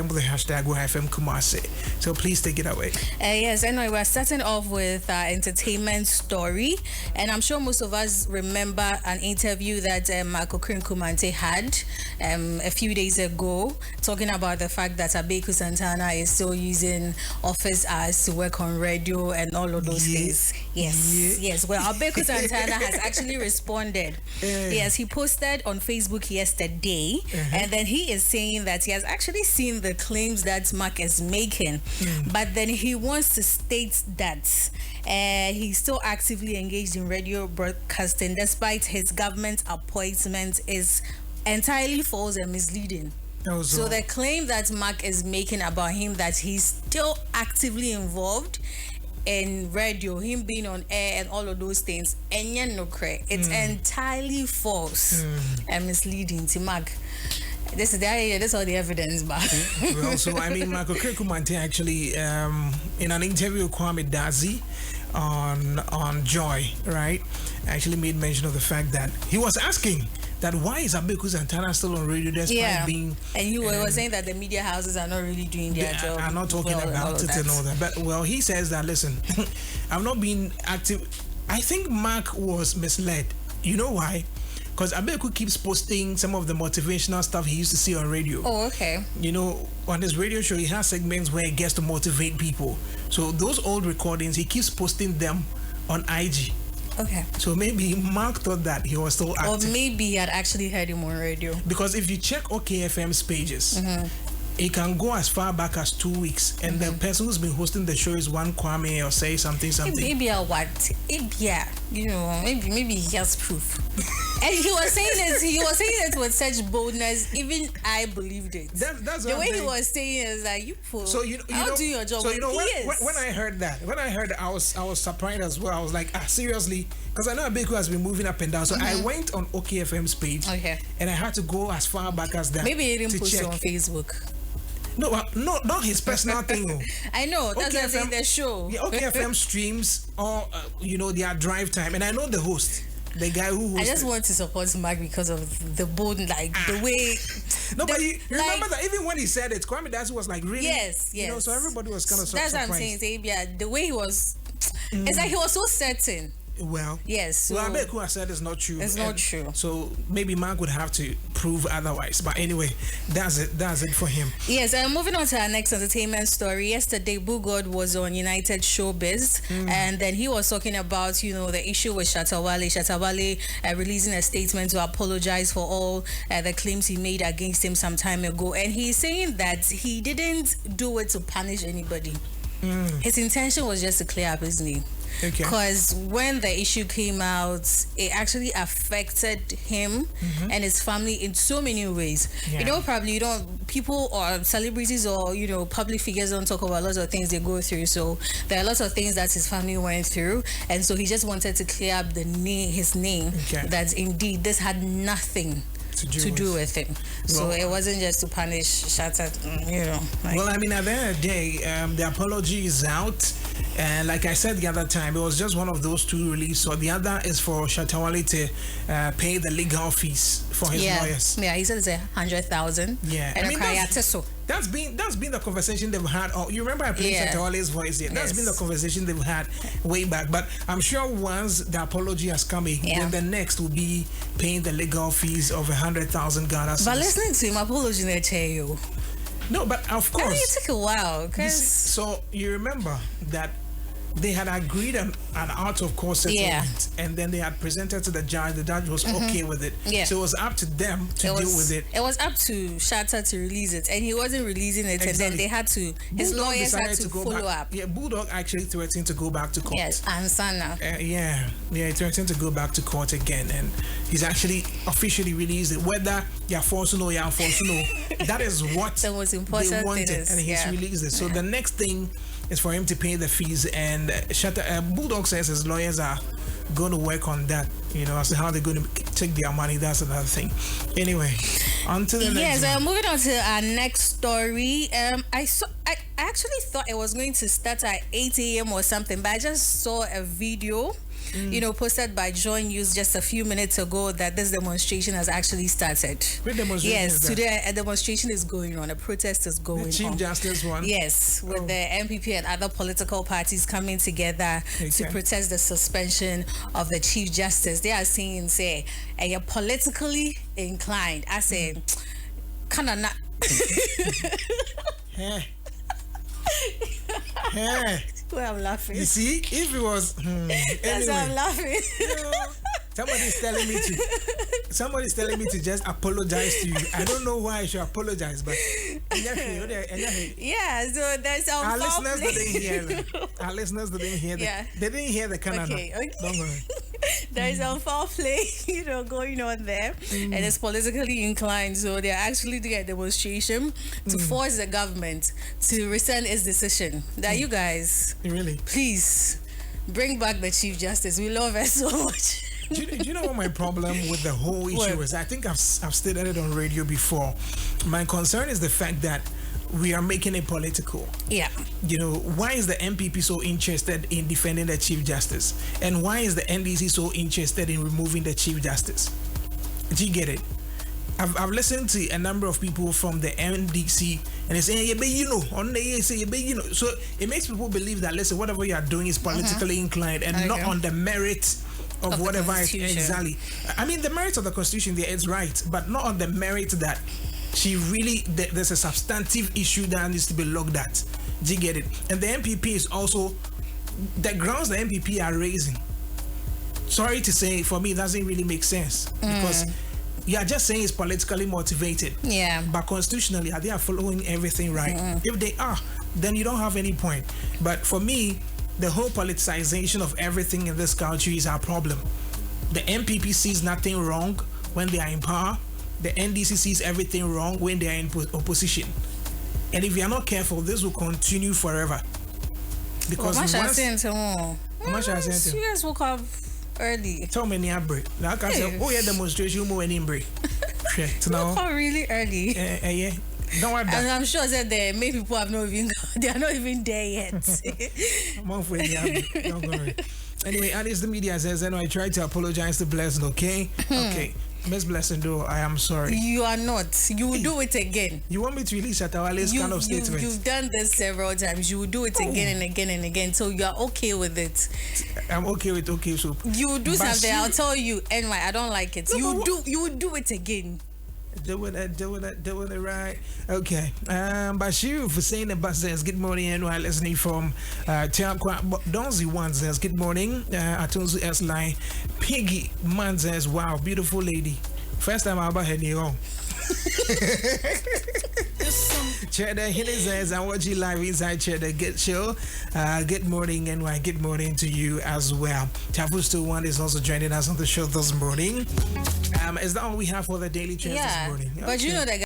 with the hashtag #FM Kumasi. So please take it away. Yes, anyway, we're starting off with entertainment story, and I'm sure most of us remember an interview that Okraku had a few days ago, talking about the fact that Abeiku Santana is still using office hours to work on radio and all of those things. Yes. Well, Abeiku Santana has actually responded. Yes, he posted on Facebook yesterday, and then he is saying that he has actually seen the claims that Mark is making, but then he wants to state that he's still actively engaged in radio broadcasting despite his government appointment is entirely false and misleading. So the claim that Mark is making about him that he's still actively involved in radio, him being on air and all of those things, it's entirely false and misleading to Mark. This is all the evidence, but well, so I mean, Okraku actually, in an interview with Kwame Dazi on Joy, right, actually made mention of the fact that he was asking that why is Abeiku Santana still on radio despite being, and he was saying that the media houses are not really doing their job. I'm not talking about it and all that, but well, he says that listen, I've not been active. I think Mark was misled. You know why? Because Abeiku keeps posting some of the motivational stuff he used to see on radio. Oh, okay. You know, on his radio show, he has segments where he gets to motivate people. So those old recordings, he keeps posting them on IG. Okay. So maybe Mark thought that he was still active. Or maybe he had actually heard him on radio. Because if you check OKFM's pages, it can go as far back as 2 weeks, and the person who's been hosting the show is one Kwame or say something. Maybe maybe he has proof. And he was saying it with such boldness. Even I believed it. That's the way he was saying is like you fool. So I'll do your job. So when I heard that, I was surprised as well. I was like, seriously, because I know Abeiku has been moving up and down. So I went on OKFM's page, and I had to go as far back as that. Maybe he didn't post it on Facebook. No, not his personal thing. I know, that's what I'm the show. Yeah, OKFM streams all, their drive time. And I know the host, the guy who hosts. I just want to support Mark because of the bold, the way. No, but you remember that even when he said it, Kwame Dazi was like, really? Yes. So everybody was kind of surprised. That's what I'm saying, the way he was, it's like he was so certain. Well, yes. So well, Abeiku has said it's not true. It's not true. So maybe Mark would have to prove otherwise. But anyway, that's it for him. Yes. Moving on to our next entertainment story. Yesterday, Bulldgod was on United Showbiz, and then he was talking about the issue with Shatta Wale. Shatta Wale releasing a statement to apologize for all the claims he made against him some time ago, and he's saying that he didn't do it to punish anybody. His intention was just to clear up his name. Because when the issue came out, it actually affected him and his family in so many ways. Probably people or celebrities or public figures don't talk about lots of things they go through. So there are lots of things that his family went through, and so he just wanted to clear up his name. That indeed this had nothing to do with him. So it wasn't just to punish Shatta, Well, I mean, at the end of the day, the apology is out. And like I said the other time, it was just one of those two released. So the other is for Shatta Wale to pay the legal fees for his lawyers. Yeah, he said it's 100,000. Yeah, and that's been the conversation they've had. Oh, you remember I played Shatta Wale's voice here? That's been the conversation they've had way back. But I'm sure once the apology has come in, then the next will be paying the legal fees of 100,000 Ghana. But listening to him, apology in you. No, but of course. It took a while. So you remember that they had agreed an out-of-court settlement, and then they had presented to the judge. The judge was okay with it. So it was up to them to deal with it. It was up to Shatta to release it, and he wasn't releasing it, and then they had to. His lawyers had to follow up. Yeah, Bulldgod actually threatened to go back to court. Yes, and Sana. He threatened to go back to court again, and he's actually officially released it. Whether you're forced to know, that is what the most important they wanted, thing is, and he's released it. So the next thing is for him to pay the fees, and Bulldgod says his lawyers are going to work on that, as to how they're going to take their money. That's another thing. Anyway, on to the next one. Moving on to our next story. I actually thought it was going to start at 8 a.m. or something, but I just saw a video posted by Joy News just a few minutes ago that this demonstration has actually started. What demonstration Yes, is that? today a demonstration is going on. A protest is going on. The Chief Justice one? Yes, with the MPP and other political parties coming together to protest the suspension of the Chief Justice. They are saying, you're politically inclined. I say, kind of not. Hey. Well, I'm laughing. You see, if it was That's why I'm laughing. Somebody's telling me to just apologize to you. I don't know why I should apologize, but yeah, so there's our listeners didn't hear. Our listeners didn't hear. They didn't hear the Canada. Okay. Don't worry. There's some foul play, going on there, and it's politically inclined. So they're actually doing a demonstration to force the government to rescind its decision. That you guys, really, please bring back the Chief Justice. We love her so much. Do you know what my problem with the whole issue is? I think I've stated it on radio before. My concern is the fact that we are making it political. Yeah. Why is the MPP so interested in defending the Chief Justice? And why is the NDC so interested in removing the Chief Justice? Do you get it? I've listened to a number of people from the NDC and they're saying, so it makes people believe that, listen, whatever you are doing is politically inclined and not on the merit of whatever exactly. I mean, the merit of the Constitution there is right, but not on the merit that there's a substantive issue that needs to be looked at. Do you get it? And the MPP is also the grounds the MPP are raising. Sorry to say, for me, it doesn't really make sense because you are just saying it's politically motivated. Yeah. But constitutionally, they are following everything right. If they are, then you don't have any point. But for me, the whole politicization of everything in this country is our problem. The MPP sees nothing wrong when they are in power. The NDC sees everything wrong when they are in opposition. And if you are not careful, this will continue forever. Because you guys woke up early. Tell me, like I said, demonstration, you move break. Woke up really early. Yeah. Don't worry. And I'm sure that many people have not even they are not even there yet. Don't worry. Anyway, Alice, the media says, I tried to apologize to Blessing, okay? Okay. Miss Blessing, though, I am sorry. You are not. You will do it again. You want me to release Shatta Wale's kind of statement? You've done this several times. You will do it again and again and again. So you are okay with it. I'm okay with okay soup. You will do something. I'll tell you. Anyway, I don't like it. You will do it again. Doing it right. Okay. Bashir for saying the bus says good morning and while listening from Donzi one says good morning. Atunzu S line. Piggy man says wow, beautiful lady. First time I ever heard you on. Cheddar Hilly says I watch you live inside Cheddar Good Show. Good morning and why good morning to you as well. Tafu1 is also joining us on the show this morning. Is that all we have for the daily trends this morning? But you know that